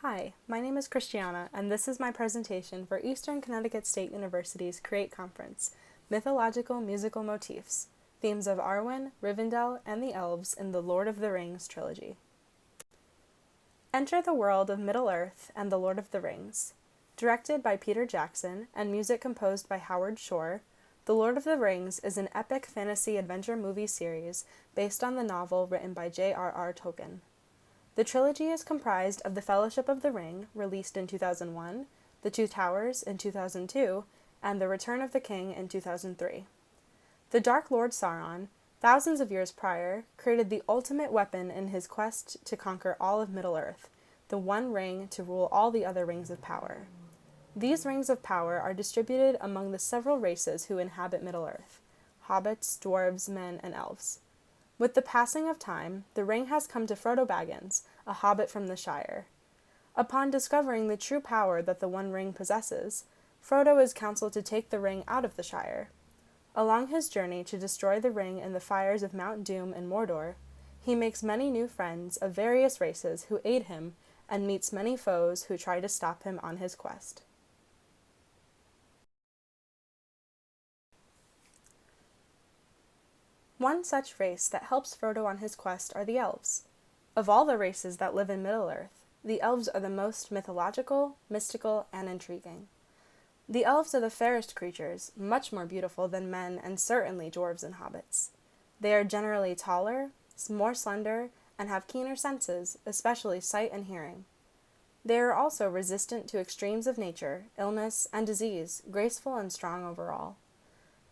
Hi, my name is Christiana, and this is my presentation for Eastern Connecticut State University's CREATE Conference, Mythological Musical Motifs, Themes of Arwen, Rivendell, and the Elves in the Lord of the Rings trilogy. Enter the world of Middle-earth and the Lord of the Rings. Directed by Peter Jackson and music composed by Howard Shore, The Lord of the Rings is an epic fantasy adventure movie series based on the novel written by J.R.R. Tolkien. The trilogy is comprised of The Fellowship of the Ring, released in 2001, The Two Towers in 2002, and The Return of the King in 2003. The Dark Lord Sauron, thousands of years prior, created the ultimate weapon in his quest to conquer all of Middle-earth, the One Ring to rule all the other rings of power. These rings of power are distributed among the several races who inhabit Middle-earth: hobbits, dwarves, men, and elves. With the passing of time, the ring has come to Frodo Baggins, a hobbit from the Shire. Upon discovering the true power that the One Ring possesses, Frodo is counseled to take the ring out of the Shire. Along his journey to destroy the ring in the fires of Mount Doom in Mordor, he makes many new friends of various races who aid him and meets many foes who try to stop him on his quest. One such race that helps Frodo on his quest are the elves. Of all the races that live in Middle-earth, the elves are the most mythological, mystical, and intriguing. The elves are the fairest creatures, much more beautiful than men and certainly dwarves and hobbits. They are generally taller, more slender, and have keener senses, especially sight and hearing. They are also resistant to extremes of nature, illness, and disease, graceful and strong overall.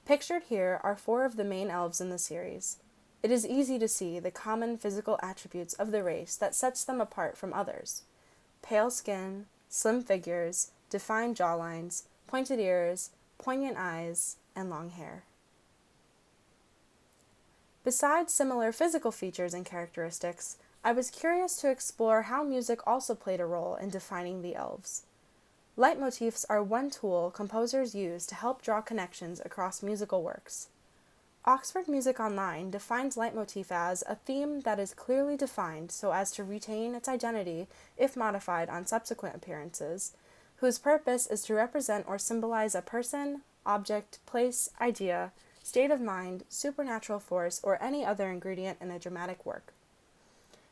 Pictured here are 4 of the main elves in the series. It is easy to see the common physical attributes of the race that sets them apart from others: pale skin, slim figures, defined jawlines, pointed ears, poignant eyes, and long hair. Besides similar physical features and characteristics, I was curious to explore how music also played a role in defining the elves. Leitmotifs are one tool composers use to help draw connections across musical works. Oxford Music Online defines leitmotif as a theme that is clearly defined so as to retain its identity if modified on subsequent appearances, whose purpose is to represent or symbolize a person, object, place, idea, state of mind, supernatural force, or any other ingredient in a dramatic work.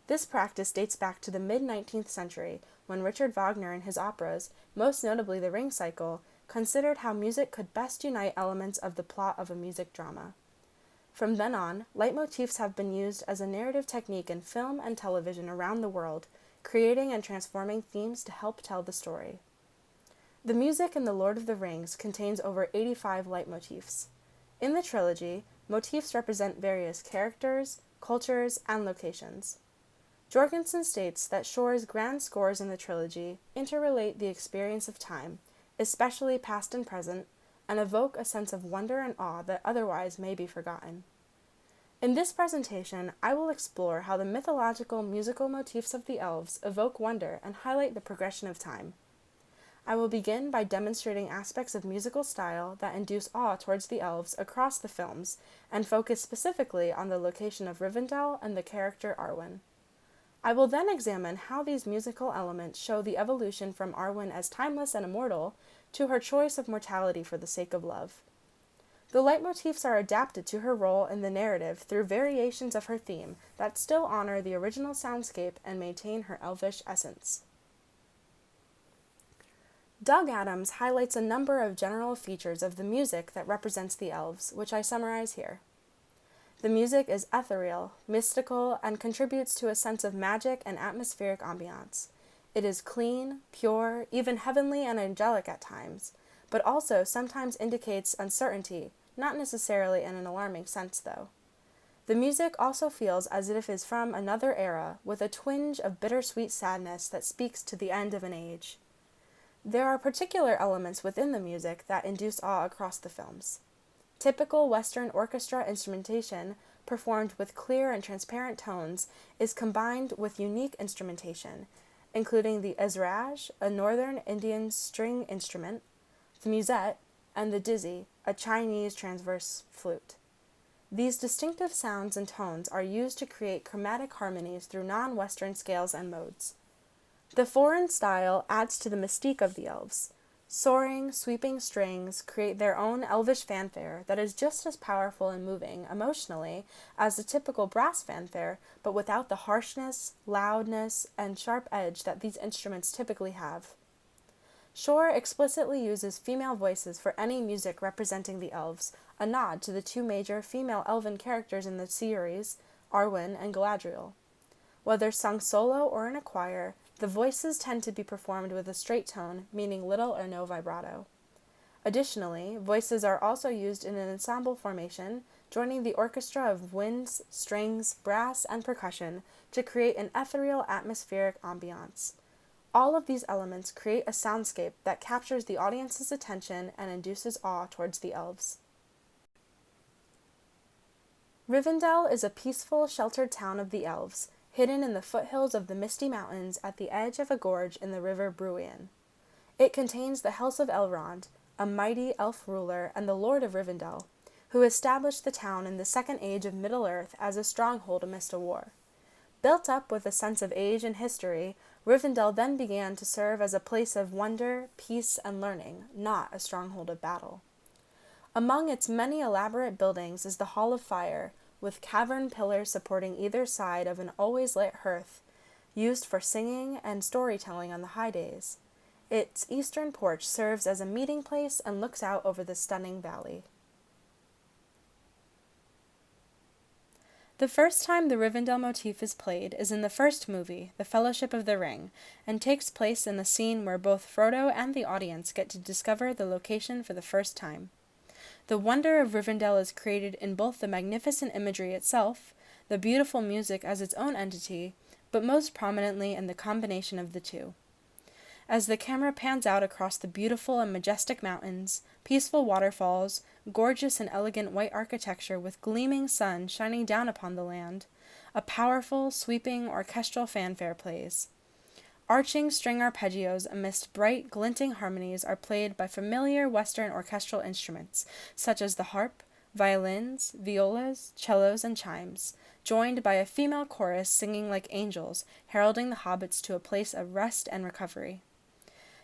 This practice dates back to the mid-19th century, when Richard Wagner in his operas, most notably the Ring Cycle, considered how music could best unite elements of the plot of a music drama. From then on, leitmotifs have been used as a narrative technique in film and television around the world, creating and transforming themes to help tell the story. The music in The Lord of the Rings contains over 85 leitmotifs. In the trilogy, motifs represent various characters, cultures, and locations. Jorgensen states that Shore's grand scores in the trilogy interrelate the experience of time, especially past and present, and evoke a sense of wonder and awe that otherwise may be forgotten. In this presentation, I will explore how the mythological musical motifs of the elves evoke wonder and highlight the progression of time. I will begin by demonstrating aspects of musical style that induce awe towards the elves across the films, and focus specifically on the location of Rivendell and the character Arwen. I will then examine how these musical elements show the evolution from Arwen as timeless and immortal to her choice of mortality for the sake of love. The leitmotifs are adapted to her role in the narrative through variations of her theme that still honor the original soundscape and maintain her elvish essence. Doug Adams highlights a number of general features of the music that represents the elves, which I summarize here. The music is ethereal, mystical, and contributes to a sense of magic and atmospheric ambiance. It is clean, pure, even heavenly and angelic at times, but also sometimes indicates uncertainty, not necessarily in an alarming sense, though. The music also feels as if it is from another era, with a twinge of bittersweet sadness that speaks to the end of an age. There are particular elements within the music that induce awe across the films. Typical Western orchestra instrumentation, performed with clear and transparent tones, is combined with unique instrumentation, including the ezraj, a northern Indian string instrument, the musette, and the dizi, a Chinese transverse flute. These distinctive sounds and tones are used to create chromatic harmonies through non-Western scales and modes. The foreign style adds to the mystique of the elves. Soaring, sweeping strings create their own elvish fanfare that is just as powerful and moving emotionally as the typical brass fanfare, but without the harshness, loudness, and sharp edge that these instruments typically have. Shore explicitly uses female voices for any music representing the elves, a nod to the two major female elven characters in the series, Arwen and Galadriel. Whether sung solo or in a choir, the voices tend to be performed with a straight tone, meaning little or no vibrato. Additionally, voices are also used in an ensemble formation, joining the orchestra of winds, strings, brass, and percussion to create an ethereal atmospheric ambiance. All of these elements create a soundscape that captures the audience's attention and induces awe towards the elves. Rivendell is a peaceful, sheltered town of the elves, hidden in the foothills of the Misty Mountains at the edge of a gorge in the river Bruin. It contains the House of Elrond, a mighty elf ruler and the Lord of Rivendell, who established the town in the Second Age of Middle-earth as a stronghold amidst a war. Built up with a sense of age and history, Rivendell then began to serve as a place of wonder, peace, and learning, not a stronghold of battle. Among its many elaborate buildings is the Hall of Fire, with cavern pillars supporting either side of an always-lit hearth, used for singing and storytelling on the high days. Its eastern porch serves as a meeting place and looks out over the stunning valley. The first time the Rivendell motif is played is in the first movie, The Fellowship of the Ring, and takes place in the scene where both Frodo and the audience get to discover the location for the first time. The wonder of Rivendell is created in both the magnificent imagery itself, the beautiful music as its own entity, but most prominently in the combination of the two. As the camera pans out across the beautiful and majestic mountains, peaceful waterfalls, gorgeous and elegant white architecture with gleaming sun shining down upon the land, a powerful, sweeping orchestral fanfare plays. Arching string arpeggios amidst bright, glinting harmonies are played by familiar Western orchestral instruments, such as the harp, violins, violas, cellos, and chimes, joined by a female chorus singing like angels, heralding the hobbits to a place of rest and recovery.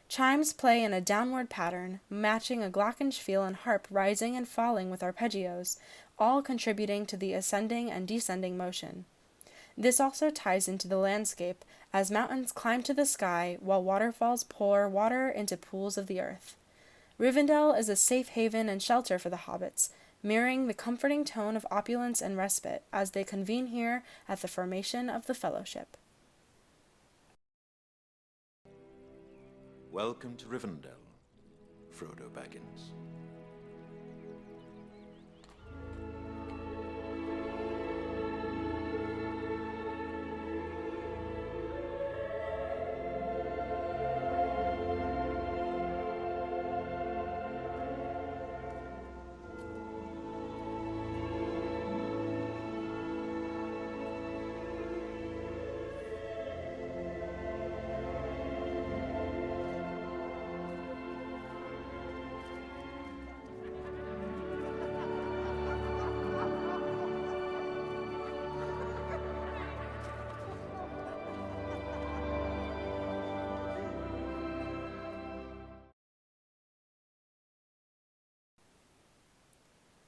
Chimes play in a downward pattern, matching a glockenspiel and harp rising and falling with arpeggios, all contributing to the ascending and descending motion. This also ties into the landscape, as mountains climb to the sky while waterfalls pour water into pools of the earth. Rivendell is a safe haven and shelter for the hobbits, mirroring the comforting tone of opulence and respite as they convene here at the formation of the Fellowship. Welcome to Rivendell, Frodo Baggins.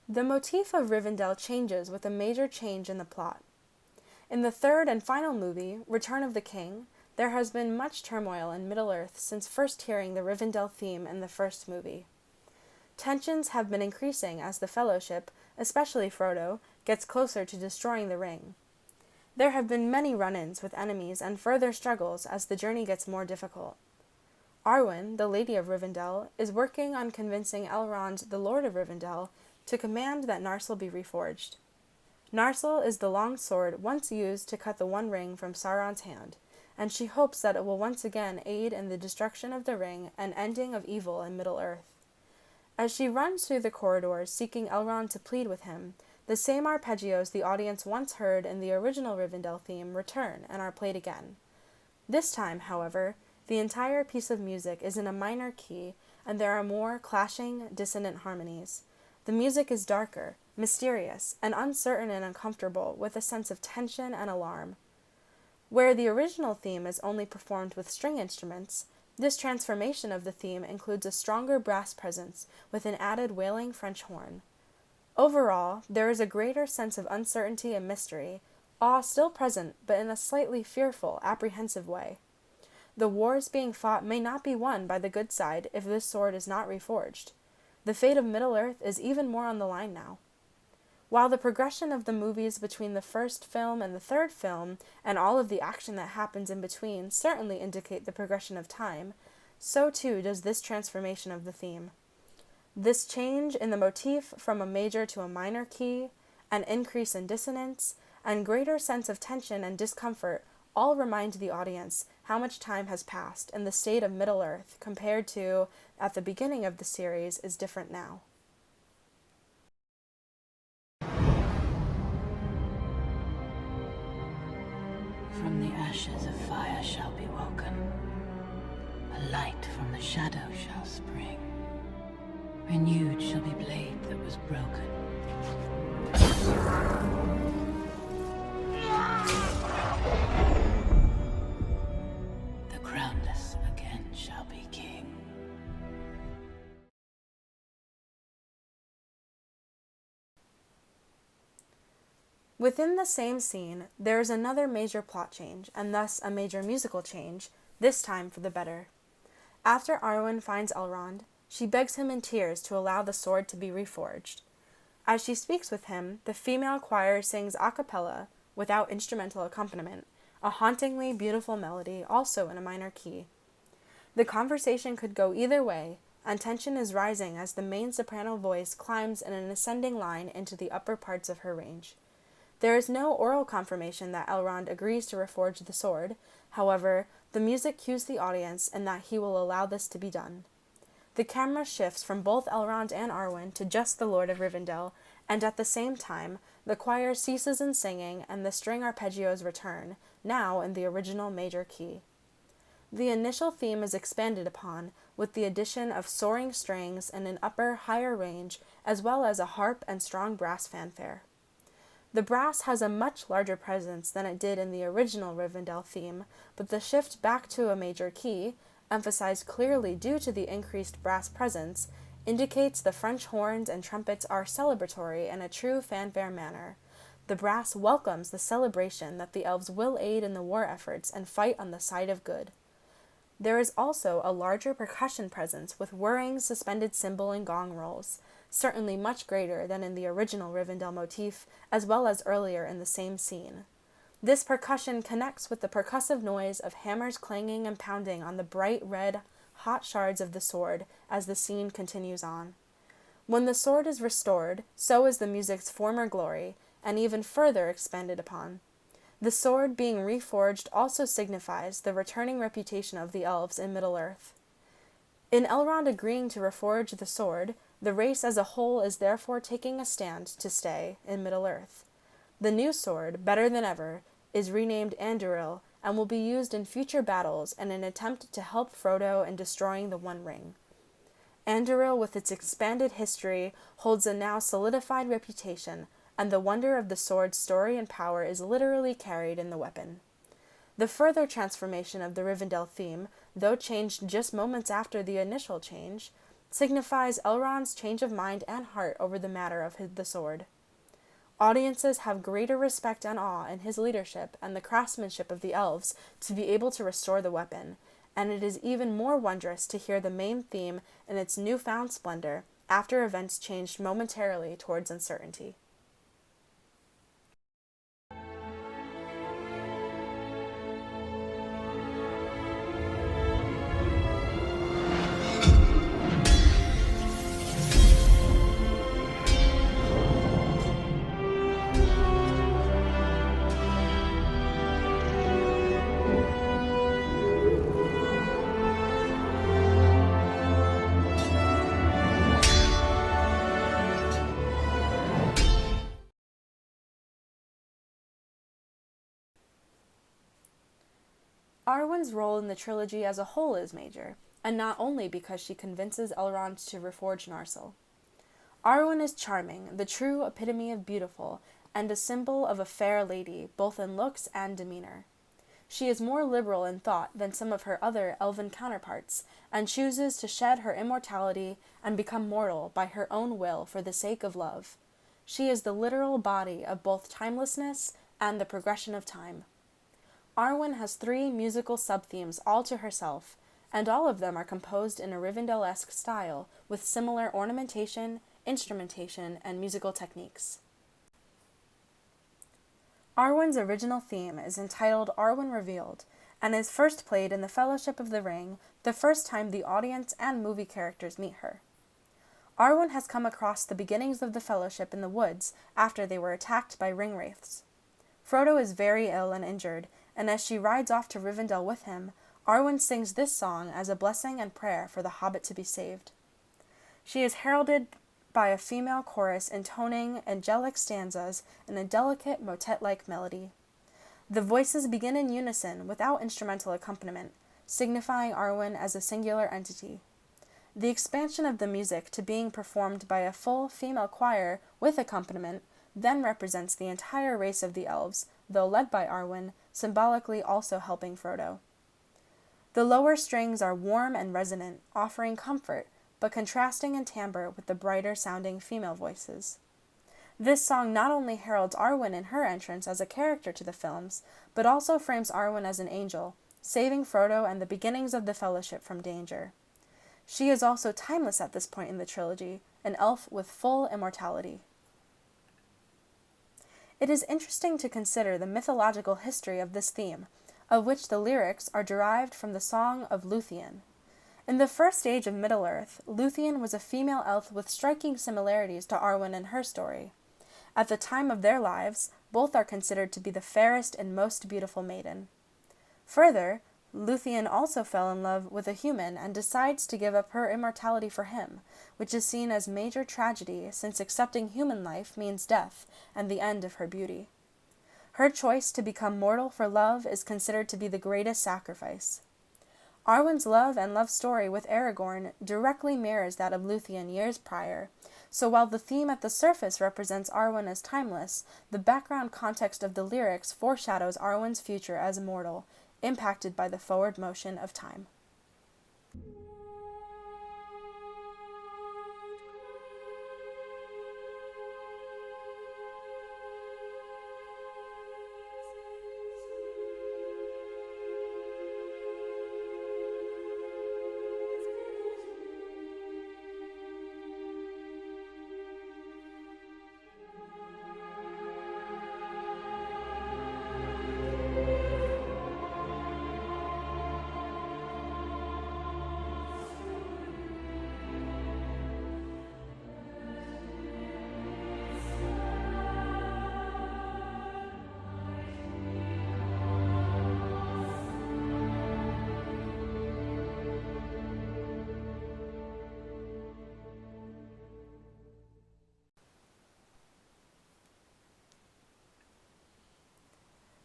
The motif of Rivendell changes with a major change in the plot. In the third and final movie, Return of the King, there has been much turmoil in Middle-earth since first hearing the Rivendell theme in the first movie. Tensions have been increasing as the Fellowship, especially Frodo, gets closer to destroying the ring. There have been many run-ins with enemies and further struggles as the journey gets more difficult. Arwen, the Lady of Rivendell, is working on convincing Elrond, the Lord of Rivendell, to command that Narsil be reforged. Narsil is the long sword once used to cut the One Ring from Sauron's hand, and she hopes that it will once again aid in the destruction of the ring and ending of evil in Middle-earth. As she runs through the corridors seeking Elrond to plead with him, the same arpeggios the audience once heard in the original Rivendell theme return and are played again. This time, however, the entire piece of music is in a minor key, and there are more clashing, dissonant harmonies. The music is darker, mysterious, and uncertain and uncomfortable, with a sense of tension and alarm. Where the original theme is only performed with string instruments, this transformation of the theme includes a stronger brass presence with an added wailing French horn. Overall, there is a greater sense of uncertainty and mystery, awe still present, but in a slightly fearful, apprehensive way. The wars being fought may not be won by the good side if this sword is not reforged. The fate of Middle-earth is even more on the line now. While the progression of the movies between the first film and the third film, and all of the action that happens in between, certainly indicate the progression of time, so too does this transformation of the theme. This change in the motif from a major to a minor key, an increase in dissonance, and greater sense of tension and discomfort all remind the audience how much time has passed and the state of Middle-earth compared to, at the beginning of the series, is different now. From the ashes a fire shall be woken, a light from the shadow shall spring. Renewed shall be blade that was broken. The crownless again shall be king. Within the same scene, there is another major plot change, and thus a major musical change, this time for the better. After Arwen finds Elrond, she begs him in tears to allow the sword to be reforged. As she speaks with him, the female choir sings a cappella, without instrumental accompaniment, a hauntingly beautiful melody, also in a minor key. The conversation could go either way, and tension is rising as the main soprano voice climbs in an ascending line into the upper parts of her range. There is no oral confirmation that Elrond agrees to reforge the sword. However, the music cues the audience in that he will allow this to be done. The camera shifts from both Elrond and Arwen to just the Lord of Rivendell, and at the same time, the choir ceases in singing and the string arpeggios return, now in the original major key. The initial theme is expanded upon, with the addition of soaring strings and an upper, higher range, as well as a harp and strong brass fanfare. The brass has a much larger presence than it did in the original Rivendell theme, but the shift back to a major key, emphasized clearly due to the increased brass presence, indicates the French horns and trumpets are celebratory in a true fanfare manner. The brass welcomes the celebration that the elves will aid in the war efforts and fight on the side of good. There is also a larger percussion presence with whirring suspended cymbal and gong rolls, certainly much greater than in the original Rivendell motif, as well as earlier in the same scene. This percussion connects with the percussive noise of hammers clanging and pounding on the bright red, hot shards of the sword as the scene continues on. When the sword is restored, so is the music's former glory, and even further expanded upon. The sword being reforged also signifies the returning reputation of the elves in Middle-earth. In Elrond agreeing to reforge the sword, the race as a whole is therefore taking a stand to stay in Middle-earth. The new sword, better than ever, is renamed Andúril and will be used in future battles in an attempt to help Frodo in destroying the One Ring. Andúril, with its expanded history, holds a now solidified reputation, and the wonder of the sword's story and power is literally carried in the weapon. The further transformation of the Rivendell theme, though changed just moments after the initial change, signifies Elrond's change of mind and heart over the matter of the sword. Audiences have greater respect and awe in his leadership and the craftsmanship of the elves to be able to restore the weapon, and it is even more wondrous to hear the main theme in its newfound splendor after events changed momentarily towards uncertainty. Arwen's role in the trilogy as a whole is major, and not only because she convinces Elrond to reforge Narsil. Arwen is charming, the true epitome of beautiful, and a symbol of a fair lady, both in looks and demeanor. She is more liberal in thought than some of her other elven counterparts, and chooses to shed her immortality and become mortal by her own will for the sake of love. She is the literal body of both timelessness and the progression of time. Arwen has 3 musical sub-themes all to herself, and all of them are composed in a Rivendell-esque style with similar ornamentation, instrumentation, and musical techniques. Arwen's original theme is entitled Arwen Revealed, and is first played in the Fellowship of the Ring the first time the audience and movie characters meet her. Arwen has come across the beginnings of the Fellowship in the woods after they were attacked by ringwraiths. Frodo is very ill and injured, and as she rides off to Rivendell with him, Arwen sings this song as a blessing and prayer for the hobbit to be saved. She is heralded by a female chorus intoning angelic stanzas in a delicate motet-like melody. The voices begin in unison without instrumental accompaniment, signifying Arwen as a singular entity. The expansion of the music to being performed by a full female choir with accompaniment then represents the entire race of the elves, though led by Arwen, symbolically also helping Frodo. The lower strings are warm and resonant, offering comfort, but contrasting in timbre with the brighter-sounding female voices. This song not only heralds Arwen in her entrance as a character to the films, but also frames Arwen as an angel, saving Frodo and the beginnings of the Fellowship from danger. She is also timeless at this point in the trilogy, an elf with full immortality. It is interesting to consider the mythological history of this theme, of which the lyrics are derived from the Song of Luthien. In the first age of Middle-earth, Luthien was a female elf with striking similarities to Arwen and her story. At the time of their lives, both are considered to be the fairest and most beautiful maiden. Further, Luthien also fell in love with a human and decides to give up her immortality for him, which is seen as major tragedy since accepting human life means death and the end of her beauty. Her choice to become mortal for love is considered to be the greatest sacrifice. Arwen's love and love story with Aragorn directly mirrors that of Luthien years prior, so while the theme at the surface represents Arwen as timeless, the background context of the lyrics foreshadows Arwen's future as immortal, impacted by the forward motion of time.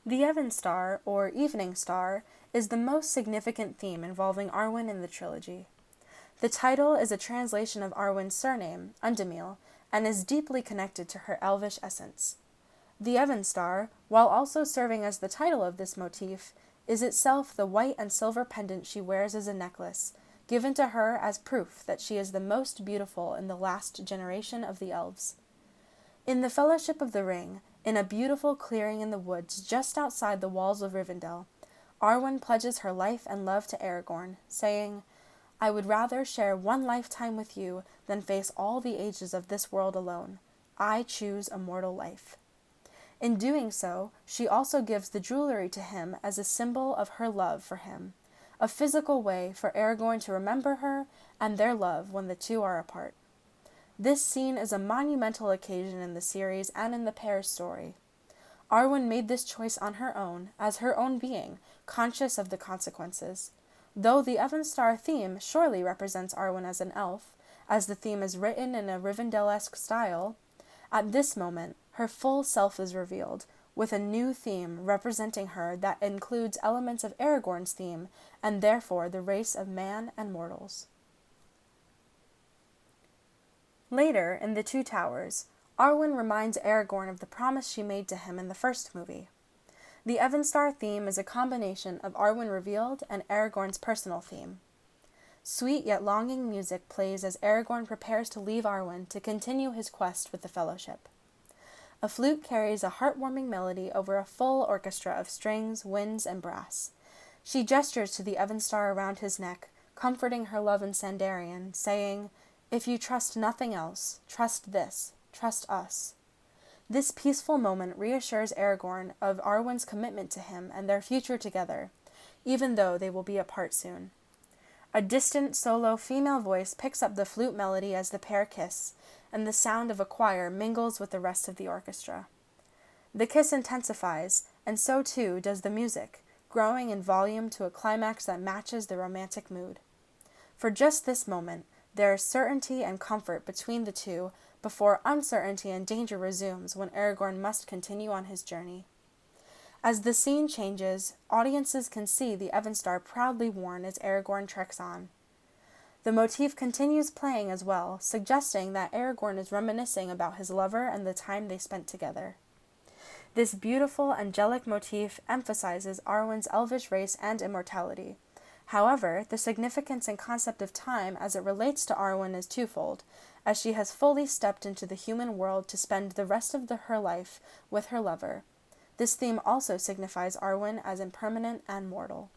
The Evenstar, or Evening Star, is the most significant theme involving Arwen in the trilogy. The title is a translation of Arwen's surname, Undamil, and is deeply connected to her elvish essence. The Evenstar, while also serving as the title of this motif, is itself the white and silver pendant she wears as a necklace, given to her as proof that she is the most beautiful in the last generation of the elves. In the Fellowship of the Ring, in a beautiful clearing in the woods just outside the walls of Rivendell, Arwen pledges her life and love to Aragorn, saying, "I would rather share one lifetime with you than face all the ages of this world alone. I choose a mortal life." In doing so, she also gives the jewelry to him as a symbol of her love for him, a physical way for Aragorn to remember her and their love when the two are apart. This scene is a monumental occasion in the series and in the pair's story. Arwen made this choice on her own, as her own being, conscious of the consequences. Though the Evenstar theme surely represents Arwen as an elf, as the theme is written in a Rivendell-esque style, at this moment, her full self is revealed, with a new theme representing her that includes elements of Aragorn's theme, and therefore the race of man and mortals. Later, in The Two Towers, Arwen reminds Aragorn of the promise she made to him in the first movie. The Evenstar theme is a combination of Arwen revealed and Aragorn's personal theme. Sweet yet longing music plays as Aragorn prepares to leave Arwen to continue his quest with the Fellowship. A flute carries a heartwarming melody over a full orchestra of strings, winds, and brass. She gestures to the Evenstar around his neck, comforting her love in Sandarian, saying, "If you trust nothing else, trust this, trust us." This peaceful moment reassures Aragorn of Arwen's commitment to him and their future together, even though they will be apart soon. A distant solo female voice picks up the flute melody as the pair kiss, and the sound of a choir mingles with the rest of the orchestra. The kiss intensifies, and so too does the music, growing in volume to a climax that matches the romantic mood. For just this moment, there is certainty and comfort between the two before uncertainty and danger resumes when Aragorn must continue on his journey. As the scene changes, audiences can see the Evenstar proudly worn as Aragorn treks on. The motif continues playing as well, suggesting that Aragorn is reminiscing about his lover and the time they spent together. This beautiful, angelic motif emphasizes Arwen's elvish race and immortality. However, the significance and concept of time as it relates to Arwen is twofold, as she has fully stepped into the human world to spend the rest of her life with her lover. This theme also signifies Arwen as impermanent and mortal.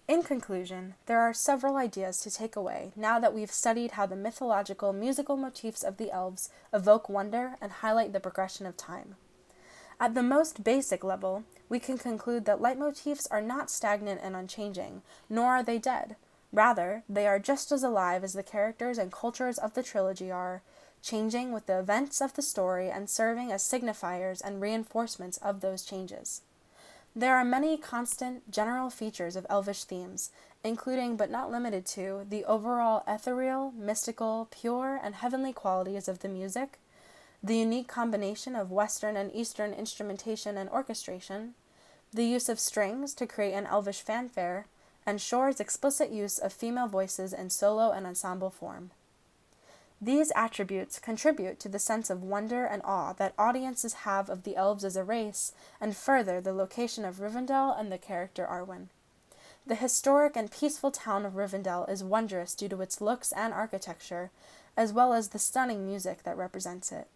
In conclusion, there are several ideas to take away now that we've studied how the mythological musical motifs of the elves evoke wonder and highlight the progression of time. At the most basic level, we can conclude that leitmotifs are not stagnant and unchanging, nor are they dead. Rather, they are just as alive as the characters and cultures of the trilogy are, changing with the events of the story and serving as signifiers and reinforcements of those changes. There are many constant, general features of elvish themes, including but not limited to the overall ethereal, mystical, pure, and heavenly qualities of the music, the unique combination of Western and Eastern instrumentation and orchestration, the use of strings to create an elvish fanfare, and Shore's explicit use of female voices in solo and ensemble form. These attributes contribute to the sense of wonder and awe that audiences have of the elves as a race, and further the location of Rivendell and the character Arwen. The historic and peaceful town of Rivendell is wondrous due to its looks and architecture, as well as the stunning music that represents it.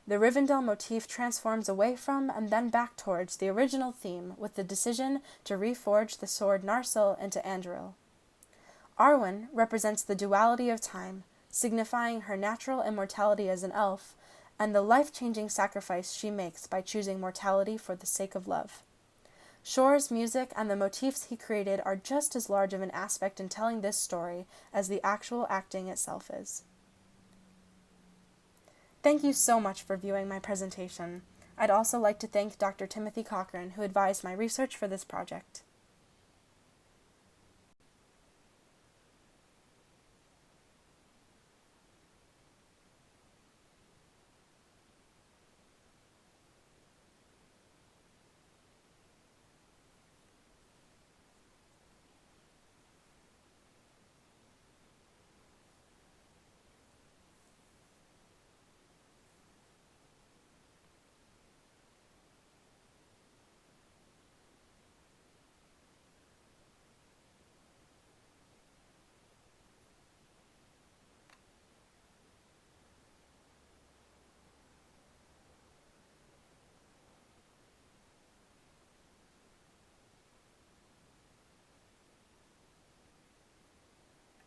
The Rivendell motif transforms away from and then back towards the original theme with the decision to reforge the sword Narsil into Anduril. Arwen represents the duality of time, signifying her natural immortality as an elf, and the life-changing sacrifice she makes by choosing mortality for the sake of love. Shore's music and the motifs he created are just as large of an aspect in telling this story as the actual acting itself is. Thank you so much for viewing my presentation. I'd also like to thank Dr. Timothy Cochran, who advised my research for this project.